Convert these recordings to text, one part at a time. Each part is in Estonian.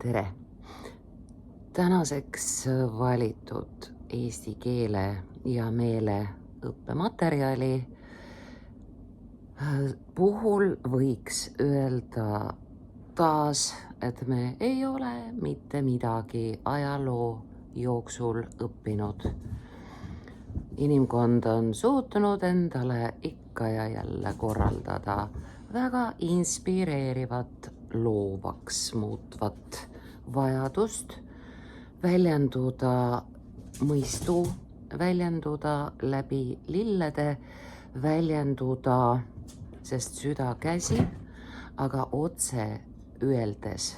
tere! Tänaseks valitud eesti keele ja meele õppematerjali puhul võiks öelda taas, et me ei ole mitte midagi ajaloo jooksul õppinud. Inimkond on suutnud endale ikka ja jälle korraldada väga inspireerivat, loovaks muutvat vajadust väljenduda mõistu, väljenduda läbi lillede, väljenduda, sest süda käsib, aga otse öeldes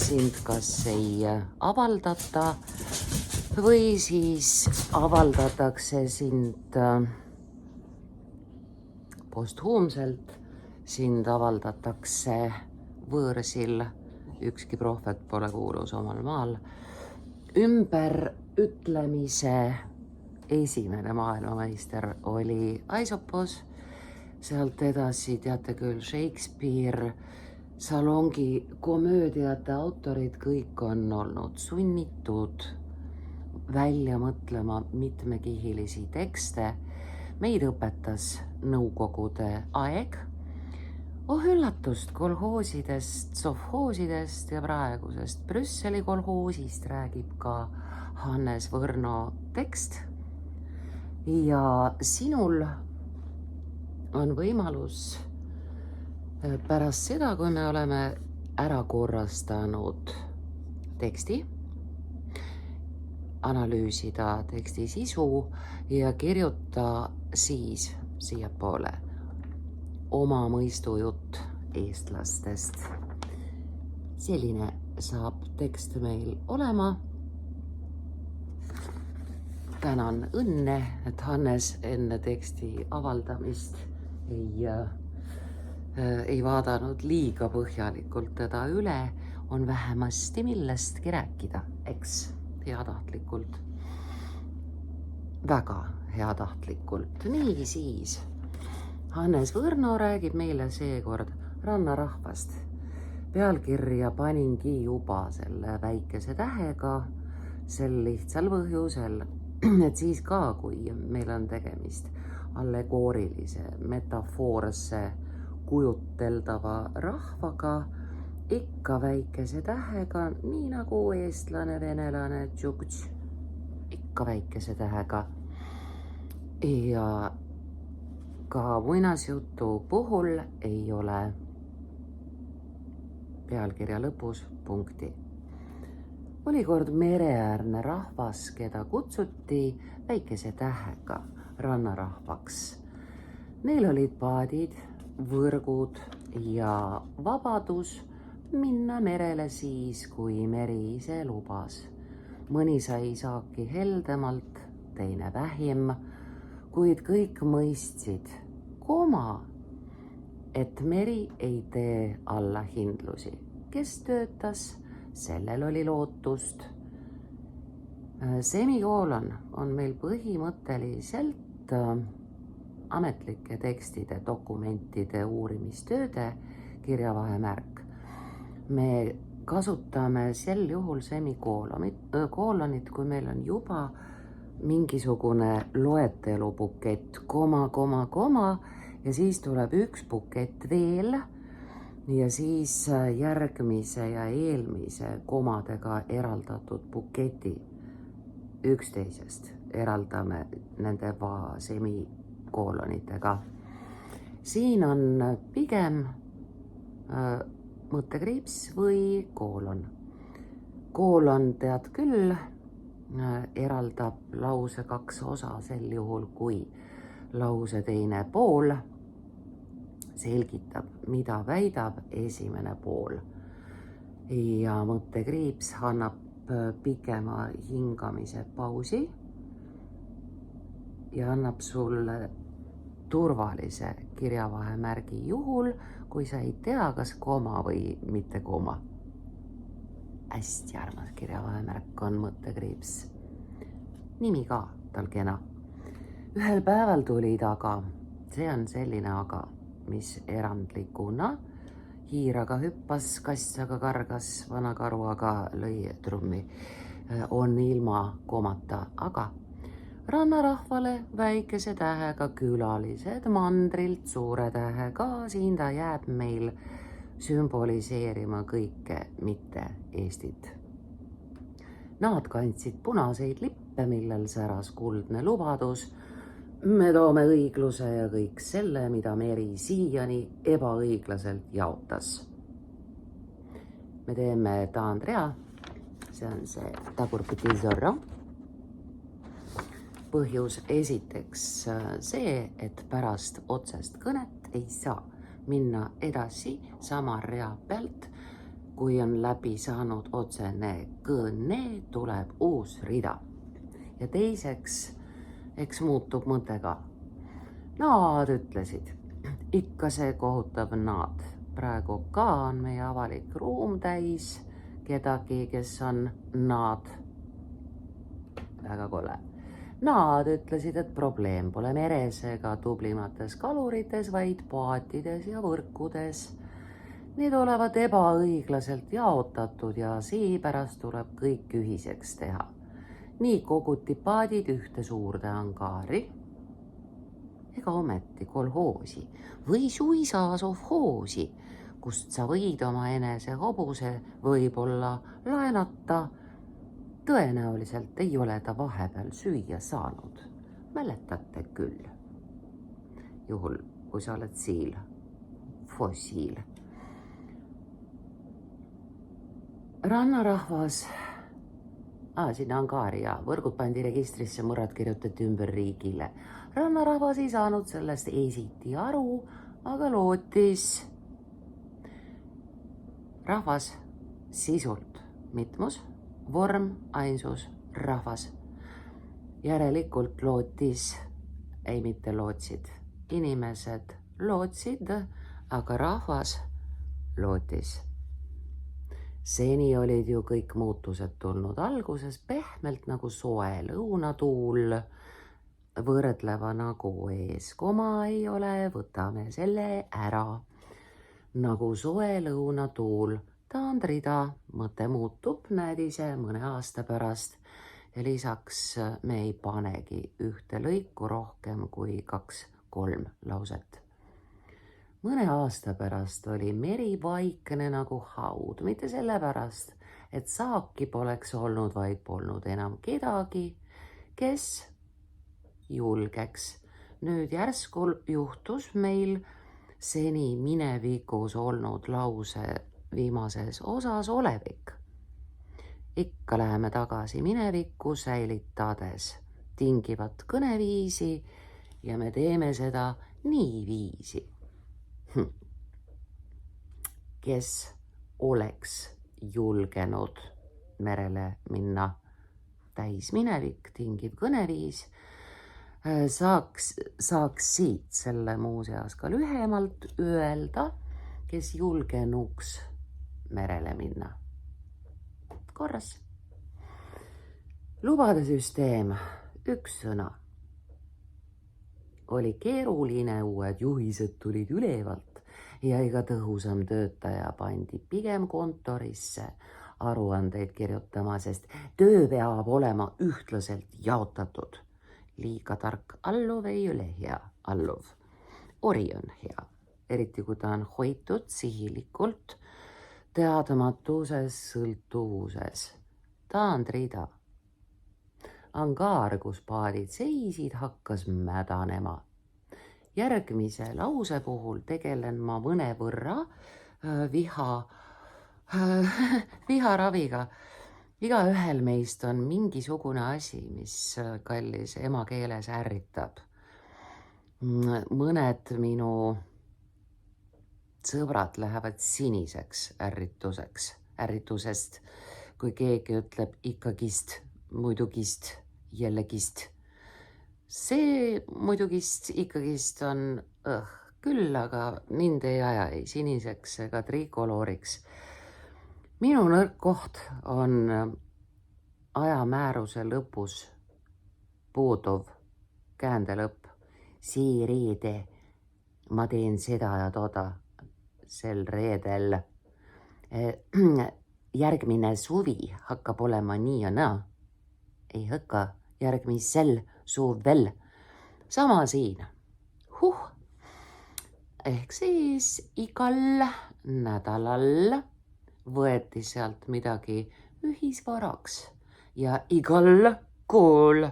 sind kas ei avaldata või siis avaldatakse sind posthuumselt, sind avaldatakse võõrsil, ükski prohvet pole kuulus omal maal, ümberütlemise esimene maailmameister oli Aesopos, sealt edasi teate küll Shakespeare, salongi komöödiate autorid, kõik on olnud sunnitud välja mõtlema mitmekihilisi tekste. Meid õpetas nõukogude aeg. Oh üllatust, kolhoosidest, sovhoosidest ja praegusest Brüsseli kolhoosist räägib ka Hannes Võrno tekst. Ja sinul on võimalus pärast seda, kui me oleme ära korrastanud teksti, analüüsida teksti sisu ja kirjuta siis siiapoole oma mõistujutt eestlastest. Selline saab tekst meil olema. Tänan õnne, et Hannes enne teksti avaldamist ei vaadanud liiga põhjalikult teda üle, on vähemasti millestki rääkida, eks, heatahtlikult. Väga heatahtlikult. Nii siis, Hannes Võrno räägib meile seekord rannarahvast. Pealkirja paningi juba selle väikese tähega, sel lihtsal põhjusel, et siis ka, kui meil on tegemist allegoorilise, metafoorse, kujuteldava rahvaga, ikka väikese tähega, nii nagu eestlane, venelane, tšuktš, ikka väikese tähega. Ja ka muinasjutu puhul ei ole pealkirja lõpus punkti. Oli kord mereäärne rahvas, keda kutsuti väikese tähega rannarahvaks. Neil olid paadid, võrgud ja vabadus minna merele siis, kui meri ise lubas. Mõni sai saaki heldemalt, teine vähim, kuid kõik mõistsid, et meri ei tee allahindlusi. Kes töötas, sellel oli lootust. Semikoolon on meil põhimõtteliselt ametlike tekstide, dokumentide, uurimistööde kirjavahemärk. Me kasutame sel juhul semikoolonit, kui meil on juba mingisugune loetelubukett, koma, ja siis tuleb üks bukett veel ja siis järgmise ja eelmise komadega eraldatud buketi üksteisest eraldame nende semikoolonitega. Siin on pigem mõttekriips või koolon. Koolon, tead küll, eraldab lause kaks osa sel juhul, kui lause teine pool selgitab, mida väidab esimene pool. Ja mõttekriips annab pikema hingamise pausi ja annab sulle turvalise kirjavahemärgi juhul, kui sa ei tea, kas koma või mitte koma. Hästi armas kirjavahemärk on mõttekriips. Nimi ka tal kena. Ühel päeval tuli taga, see on selline aga, mis erandlikuna hiir aga hüppas, kass aga kargas, vana karu aga lõi trummi. On ilma komata, aga rannarahvale väikese tähega külalised mandrilt suure tähega, siin ta jääb meil sümboliseerima kõike, mitte Eestit. Nad kandsid punaseid lippe, millel säras kuldne lubadus. Me toome õigluse ja kõik selle, mida meri siiani ebaõiglaselt jaotas. Me teeme taandrea, see on see tagurpidi Zorro. Põhjus esiteks see, et pärast otsest kõnet ei saa minna edasi sama rea pealt. Kui on läbi saanud otsene kõne, tuleb uus rida. Ja teiseks, eks muutub mõte ka. Nad ütlesid, ikka see kohutav nad. Praegu ka on meie avalik ruum täis kedagi, kes on nad. Väga kole. Nad ütlesid, et probleem pole meres ega tublimates kalurites, vaid paatides ja võrkudes. Need olevat ebaõiglaselt jaotatud ja seepärast tuleb kõik ühiseks teha. Nii koguti paadid ühte suurde angaari, ega ometi kolhoosi või suisa sovhoosi, kust sa võid oma enese hobuse võib-olla laenata. Tõenäoliselt ei ole ta vahepeal süüa saanud. Mäletate küll. Juhul, kui sa oled siil, fossiil. Rannarahvas, sinna angaari ja võrgud pandi registrisse, mõrad kirjutati ümber riigile. Rannarahvas ei saanud sellest esiti aru, aga lootis. Rahvas sisult mitmus, vorm, ainsus, rahvas. Järelikult lootis, ei mitte lootsid. Inimesed lootsid, aga rahvas lootis. Seni olid ju kõik muutused tulnud alguses pehmelt nagu soe lõunatuul. Võrdleva nagu ees koma ei ole, võtame selle ära. Nagu soe lõunatuul, taandrida, mõte muutub, näed ise mõne aasta pärast. Ja lisaks me ei panegi ühte lõiku rohkem kui 2-3 lauset. Mõne aasta pärast oli meri vaikne nagu haud, mitte sellepärast, et saaki poleks olnud, vaid polnud enam kedagi, kes julgeks. Nüüd järsku juhtus meil seni minevikus olnud lause viimases osas olevik. Ikka läheme tagasi minevikku säilitades tingivat kõneviisi ja me teeme seda niiviisi. Kes oleks julgenud merele minna täis minevik, tingiv kõneviis, saaks siit selle muuseas ka lühemalt öelda, kes julgenuks merele minna. Korras. Lubade süsteem, üks sõna. Oli keeruline, uued juhised tulid ülevalt ja iga tõhusam töötaja pandi pigem kontorisse aruandeid kirjutama, sest töö peab olema ühtlaselt jaotatud. Liiga tark alluv ei ole hea alluv. Ori on hea, eriti kui ta on hoitud sihilikult teadmatuses sõltuvuses. Taandrida. Angaar, kus paadid seisid, hakkas mädanema. Järgmise lause puhul tegelen ma mõnevõrra viharaviga. Igaühel meist on mingisugune asi, mis kallis emakeeles ärritab. Mõned minu sõbrad lähevad siniseks ärritusest, kui keegi ütleb ikkagist, muidugist, jällegist. See muidugist, ikkagist on küll, aga mind ei aja ei siniseks ega trikoloriks. Minu nõrk koht on ajamääruse lõpus puuduv käändelõpp. See reede ma teen seda ja toda. sel reedel. Järgmine suvi hakkab olema nii ja naa. Ei hakka järgmisel suvel. Sama siin. Ehk siis igal nädalal võeti sealt midagi ühisvaraks ja igal kool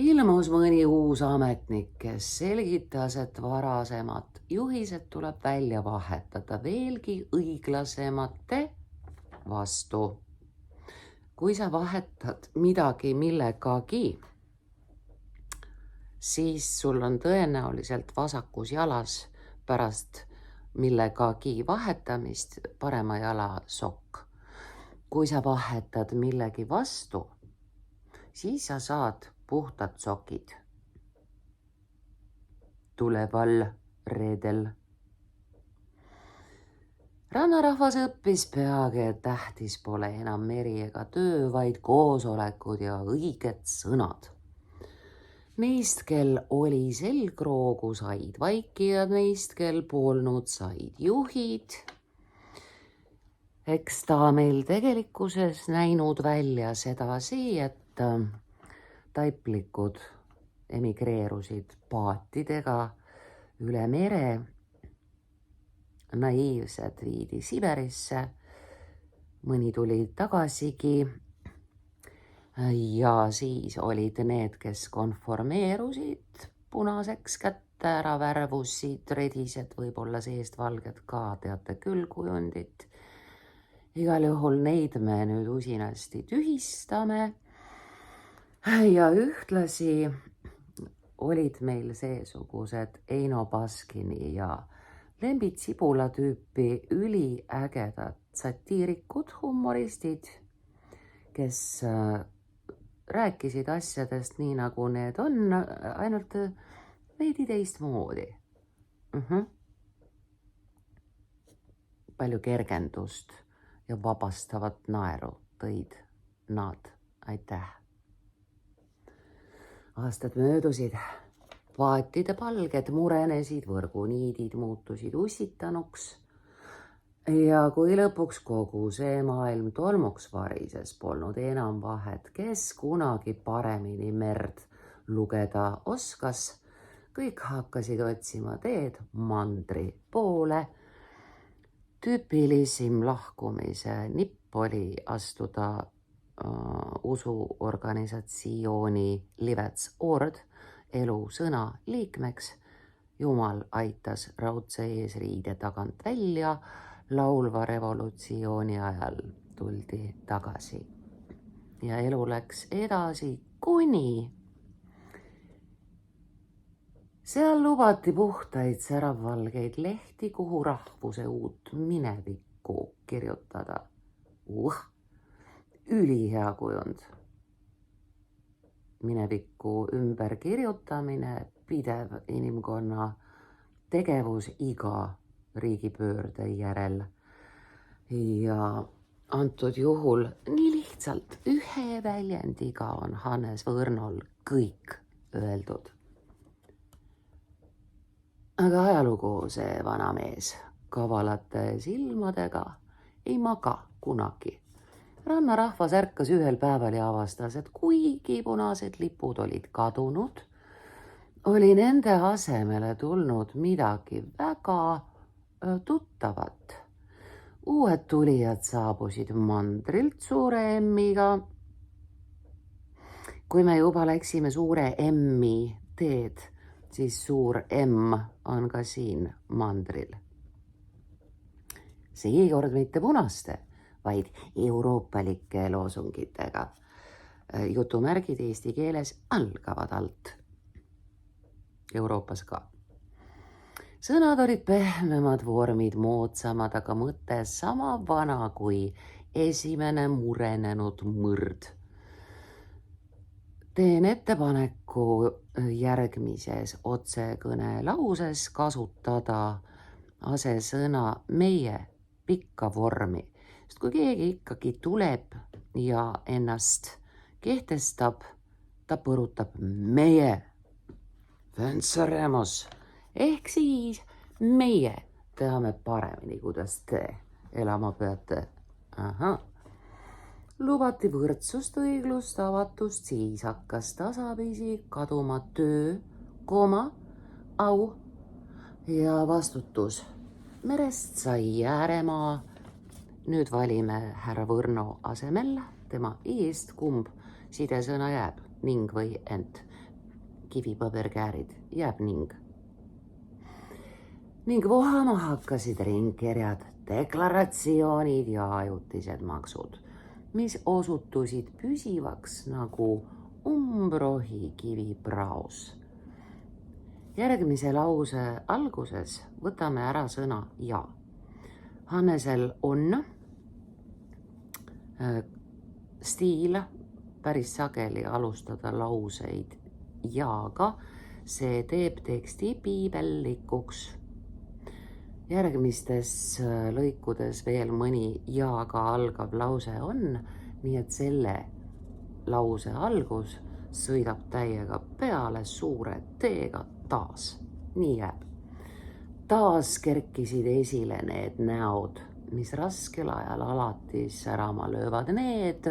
ilmus mõni uus ametnik, kes selgitas, et varasemad juhised tuleb välja vahetada veelgi õiglasemate vastu. Kui sa vahetad midagi millegagi, siis sul on tõenäoliselt vasakus jalas pärast millegagi vahetamist parema jala sokk. Kui sa vahetad millegi vastu, siis sa saad puhtad sokid. Tuleval reedel. Rannarahvas õppis peagi, et tähtis pole enam meri ega töö, vaid koosolekud ja õiged sõnad. Neist, kel oli selgroogu, said vaikijad, neist, kel polnud, said juhid. Eks ta meil tegelikkuses näinud välja sedasi, et taiplikud emigreerusid paatidega üle mere. Naiivsed viidi Siberisse, mõni tuli tagasigi. Ja siis olid need, kes konformeerusid punaseks kätte ära värvusid, redised, võib-olla seest valged ka, teate küll kujundit. Igal juhul neid me nüüd usinasti tühistame. Ja ühtlasi olid meil seesugused Eino Baskini ja Lembit Sibula tüüpi üliägedad satiirikud, humoristid, kes rääkisid asjadest nii, nagu need on, ainult veidi teistmoodi. Palju kergendust ja vabastavat naeru tõid nad. Aitäh! Aastad möödusid, paatide palged murenesid, võrguniidid muutusid ussitanuks. Ja kui lõpuks kogu see maailm tolmuks varises, polnud enam vahet, kes kunagi paremini merd lugeda oskas. Kõik hakkasid otsima teed mandri poole. Tüüpilisim lahkumise nipp oli astuda usuorganisatsiooni Livets Ord elu sõna liikmeks. Jumal aitas raudse eesriide tagant välja. Laulva revolutsiooni ajal tuldi tagasi ja elu läks edasi, kuni seal lubati puhtaid säravvalgeid lehti, kuhu rahvuse uut minevikku kirjutada. Ülihea kujund. Minevikku ümberkirjutamine, pidev inimkonna tegevus iga riigipöörde järel. Ja antud juhul nii lihtsalt ühe väljendiga on Hannes Võrnol kõik öeldud. Aga ajalugu see vanamees kavalate silmadega ei maga kunagi. Rannarahvas ärkas ühel päeval ja avastas, et kuigi punased lipud olid kadunud, oli nende asemele tulnud midagi väga tuttavat. Uued tulijad saabusid mandrilt suure M-iga. Kui me juba läksime suure M-i teed, siis suur M on ka siin mandril. Seekord mitte punaste, vaid euroopalike loosungitega. Jutumärgid eesti keeles algavad alt. Euroopas ka. Sõnad olid pehmemad, vormid moodsamad, aga mõte sama vana kui esimene murenenud mõrd. Teen ettepaneku järgmises otsekõne lauses kasutada asesõna meie pikka vormi. Sest kui keegi ikkagi tuleb ja ennast kehtestab, ta põrutab meie. Venceremos. Ehk siis meie teame paremini, kuidas te elama peate. Ahah. Lubati võrdsust, õiglust, avatust, siis hakkas tasapisi kaduma töö, au ja vastutus. Merest sai ääremaa. Nüüd valime härra Võrno asemel tema eest, kumb sidesõna jääb, ning või ent. Kivipaberkäärid jääb ning. Ning vohama hakkasid ringkirjad, deklaratsioonid ja ajutised maksud, mis osutusid püsivaks nagu umbrohi kivipraos. Järgmise lause alguses võtame ära sõna ja. Hannesel on stiil päris sageli alustada lauseid jaaga, see teeb teksti piibellikuks. Järgmistes lõikudes veel mõni jaaga algav lause on, nii et selle lause algus sõidab täiega peale suure teega taas. Nii jääb. Taas kerkisid esile need näod, mis raskel ajal alati särama löövad need,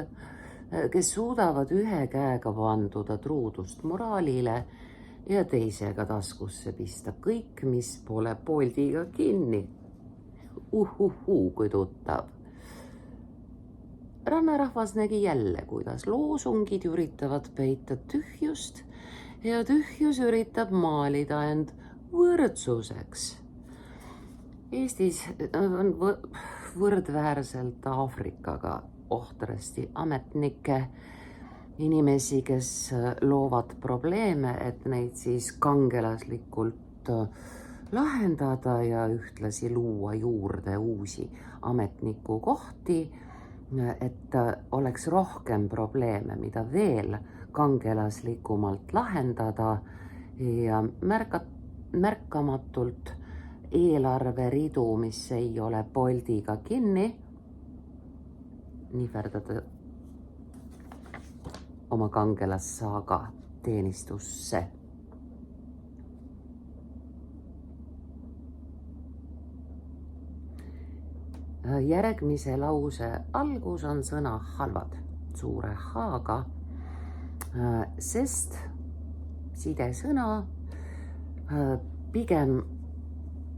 kes suudavad ühe käega vanduda truudust moraalile ja teisega taskusse pista kõik, mis pole poldiga kinni. Kui tuttav. Rannarahvas nägi jälle, kuidas loosungid üritavad peita tühjust ja tühjus üritab maalida end võrdsuseks. Eestis on võrdväärselt Aafrikaga ohtrasti ametnikke, inimesi, kes loovad probleeme, et neid siis kangelaslikult lahendada ja ühtlasi luua juurde uusi ametnikukohti, et oleks rohkem probleeme, mida veel kangelaslikumalt lahendada ja märkamatult eelarveridu, mis ei ole poldiga kinni, nihverdada oma kangelassaaga teenistusse. Järgmise lause algus on sõna halvad suure H-ga, sest sidesõna pigem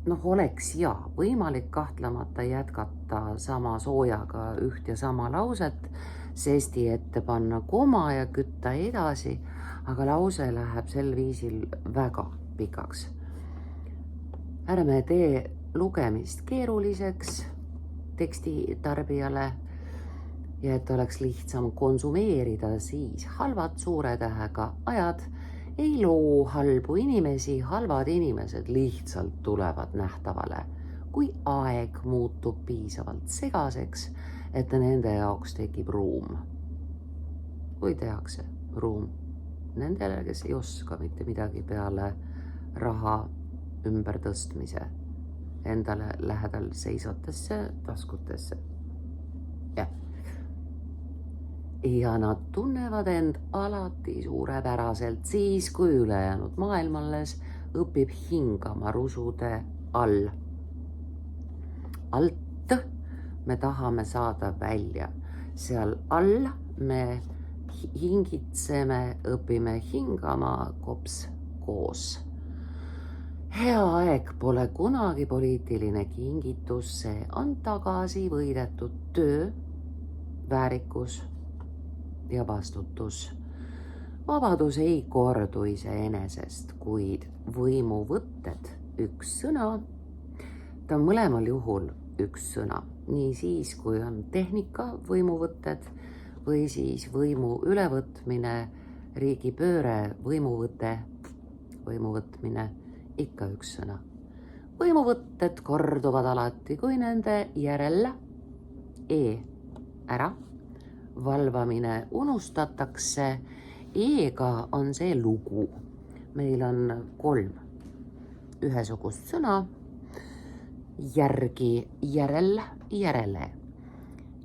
oleks ja võimalik kahtlemata jätkata sama soojaga üht ja sama lauset, sesti ette panna koma ja kütta edasi, aga lause läheb sel viisil väga pikaks. Ärme tee lugemist keeruliseks teksti tarbijale ja et oleks lihtsam konsumeerida, siis halvad suure tähega ajad ei loo halbu inimesi, halvad inimesed lihtsalt tulevad nähtavale, kui aeg muutub piisavalt segaseks, et nende jaoks tekib ruum. Või tehakse ruum nendele, kes ei oska mitte midagi peale raha ümbertõstmise endale lähedal seisvatesse taskutesse. Ja nad tunnevad end alati suurepäraselt siis, kui ülejäänud maailm alles õpib hingama rusude all. Alt me tahame saada välja. Seal all me hingitseme, õpime hingama kops koos. Hea aeg pole kunagi poliitiline kingitus, see on tagasi võidetud töö, väärikus ja vastutus. Vabadus ei kordu iseenesest, kuid võimuvõtted üks sõna, ta on mõlemal juhul üks sõna, nii siis, kui on tehnika võimuvõtted või siis võimu ülevõtmine, riigipööre, võimuvõte, võimuvõtmine, ikka üks sõna. Võimuvõtted korduvad alati, kui nende järel ära, valvamine unustatakse, E-ga on see lugu. Meil on 3 ühesugust sõna, järgi, järel, järele.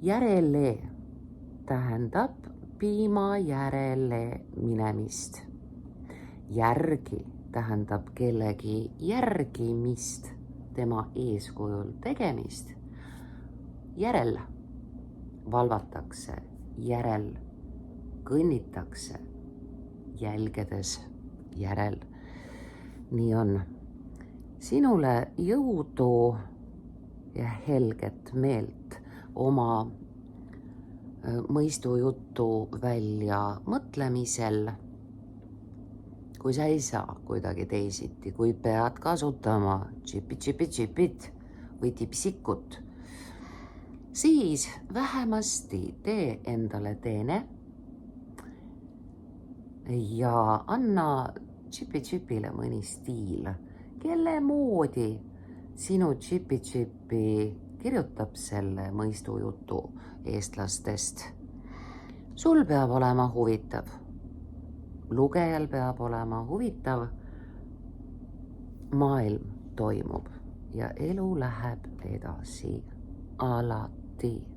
Järele tähendab piima järele minemist. Järgi tähendab kellegi järgimist, tema eeskujul tegemist, järel valvatakse, järel kõnnitakse, jälgedes järel. Nii on. Sinule jõudu ja helget meelt oma mõistujuttu välja mõtlemisel. Kui sa ei saa kuidagi teisiti, kui pead kasutama tšipit või tipsikut, siis vähemasti tee endale teene ja anna tšipile mõni stiil, kelle moodi sinu tšipi kirjutab selle mõistujutu eestlastest. Sul peab olema huvitav, lugejal peab olema huvitav, maailm toimub ja elu läheb edasi alati.